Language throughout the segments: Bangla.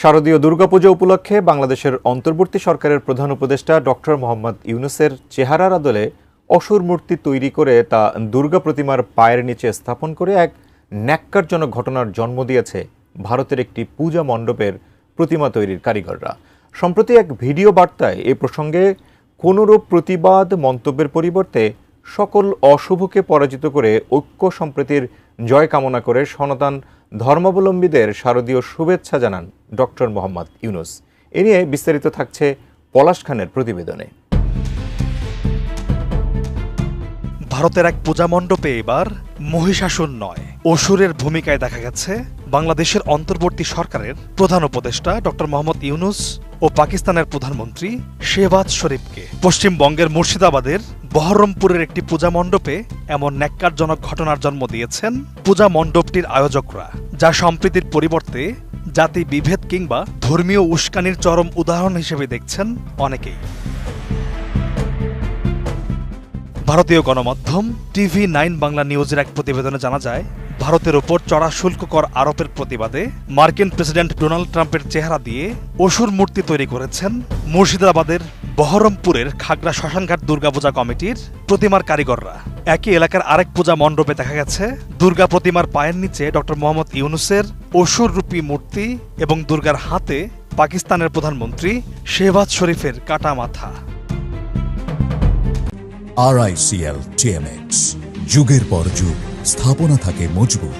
শারদীয় দুর্গাপূজা উপলক্ষে বাংলাদেশের অন্তর্বর্তী সরকারের প্রধান উপদেষ্টা ডক্টর মোহাম্মদ ইউনূসের চেহারার আদলে অসুর মূর্তি তৈরি করে তা দুর্গা প্রতিমার পায়ের নিচে স্থাপন করে এক ন্যাক্কারজনক ঘটনার জন্ম দিয়েছে ভারতের একটি পূজা মণ্ডপের প্রতিমা তৈরির কারিগররা। সম্প্রতি এক ভিডিও বার্তায় এ প্রসঙ্গে কোনোরূপ প্রতিবাদ মন্তব্যের পরিবর্তে সকল অশুভকে পরাজিত করে ঐক্য সম্প্রীতির জয় কামনা করে সনাতন ধর্মাবলম্বীদের শারদীয় শুভেচ্ছা জানান ডক্টর মোহাম্মদ ইউনূস। এ নিয়ে বিস্তারিত থাকছে পলাশ খানের প্রতিবেদনে। ভারতের এক পূজা মণ্ডপে এবার মহিষাসুর নয়, অসুরের ভূমিকায় দেখা গেছে বাংলাদেশের অন্তর্বর্তী সরকারের প্রধান উপদেষ্টা ডক্টর মোহাম্মদ ইউনূস ও পাকিস্তানের প্রধানমন্ত্রী শেহবাজ শরীফকে। পশ্চিমবঙ্গের মুর্শিদাবাদের বহরমপুরের একটি পূজা মণ্ডপে এমন ন্যাক্কারজনক ঘটনার জন্ম দিয়েছেন পূজা মণ্ডপটির আয়োজকরা, যা সম্প্রীতির পরিবর্তে জাতি বিভেদ কিংবা ধর্মীয় উস্কানির চরম উদাহরণ হিসেবে দেখছেন অনেকেই। ভারতীয় গণমাধ্যম TV9 বাংলা নিউজের এক প্রতিবেদনে জানা যায়, ভারতের ওপর চড়া শুল্ক কর আরোপের প্রতিবাদে মার্কিন প্রেসিডেন্ট ডোনাল্ড ট্রাম্পের চেহারা দিয়ে অসুর মূর্তি তৈরি করেছেন মুর্শিদাবাদের বহরমপুরের খাগড়া শ্মশানঘাট দুর্গাপূজা কমিটির প্রতিমার কারিগররা। একই এলাকার আরেক পূজা মণ্ডপে দেখা গেছে দুর্গা প্রতিমার পায়ের নিচে ডক্টর মোহাম্মদ ইউনূসের অসুররূপী মূর্তি এবং দুর্গার হাতে পাকিস্তানের প্রধানমন্ত্রী শেহবাজ শরীফের কাটা মাথা। RICL TMX, যুগের পর যুগ স্থাপনা থাকে মজবুত।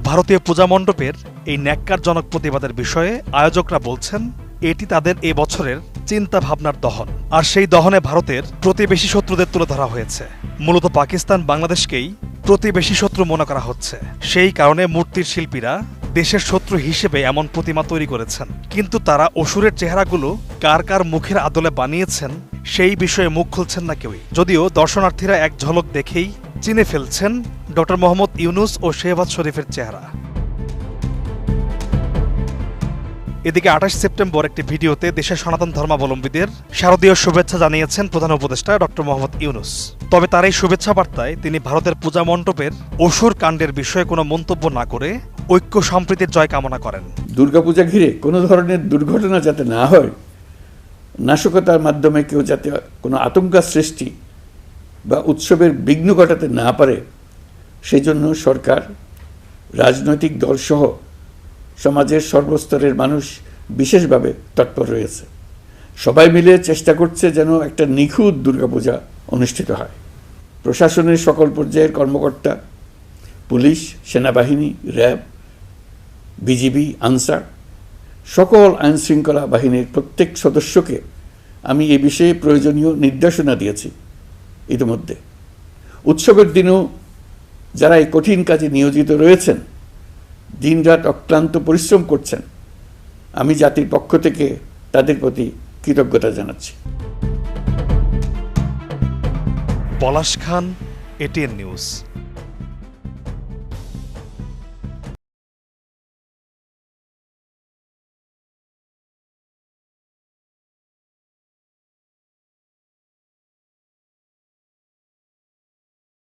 ভারতীয় পূজা মণ্ডপের এই ন্যাক্কারজনক প্রতিবাদের বিষয়ে আয়োজকরা বলছেন, এটি তাদের এ বছরের চিন্তা ভাবনার দহন। আর সেই দহনে ভারতের প্রতিবেশী শত্রুদের তুলে ধরা হয়েছে। মূলত পাকিস্তান বাংলাদেশকেই প্রতিবেশী শত্রু মনে করা হচ্ছে। সেই কারণে মূর্তির শিল্পীরা দেশের শত্রু হিসেবে এমন প্রতিমা তৈরি করেছেন। কিন্তু তারা অসুরের চেহারাগুলো কার কার মুখের আদলে বানিয়েছেন সেই বিষয়ে মুখ খুলছেন না কেউই। যদিও দর্শনার্থীরা এক ঝলক দেখেই চিনে ফেলছেন ডক্টর মোহাম্মদ ইউনূস ও শেহবাজ শরীফের চেহারা। এদিকে 28 সেপ্টেম্বর একটি ভিডিওতে দেশের সনাতন ধর্মাবলম্বীদের শারদীয় শুভেচ্ছা জানিয়েছেন প্রধান উপদেষ্টা ডক্টর মোহাম্মদ ইউনূস। তবে তার এই শুভেচ্ছা বার্তায় তিনি ভারতের পূজা মণ্ডপের অসুর কাণ্ডের বিষয়ে কোনো মন্তব্য না করে ঐক্য সম্প্রীতির জয় কামনা করেন। দুর্গাপূজা ঘিরে কোনো ধরনের দুর্ঘটনা যাতে না হয়, নাশকতার মাধ্যমে কেউ যাতে কোনো আতঙ্ক সৃষ্টি বা উৎসবের বিঘ্ন ঘটাতে না পারে, সেই জন্য সরকার, রাজনৈতিক দলসহ সমাজের সর্বস্তরের মানুষ বিশেষভাবে তৎপর রয়েছে। সবাই মিলে চেষ্টা করছে যেন একটা নিখুঁত দুর্গাপূজা অনুষ্ঠিত হয়। প্রশাসনের সকল পর্যায়ের কর্মকর্তা, পুলিশ, সেনাবাহিনী, র্যাব, বিজিবি, আনসার, সকল আইনশৃঙ্খলা বাহিনীর প্রত্যেক সদস্যকে আমি এ বিষয়ে প্রয়োজনীয় নির্দেশনা দিয়েছি ইতিমধ্যে। উৎসবের দিনও যারা এই কঠিন কাজে নিয়োজিত রয়েছেন, দিনরাত অক্লান্ত পরিশ্রম করছেন, আমি জাতির পক্ষ থেকে তাদের প্রতি কৃতজ্ঞতা জানাচ্ছি। পলাশ খান, ATN নিউজ।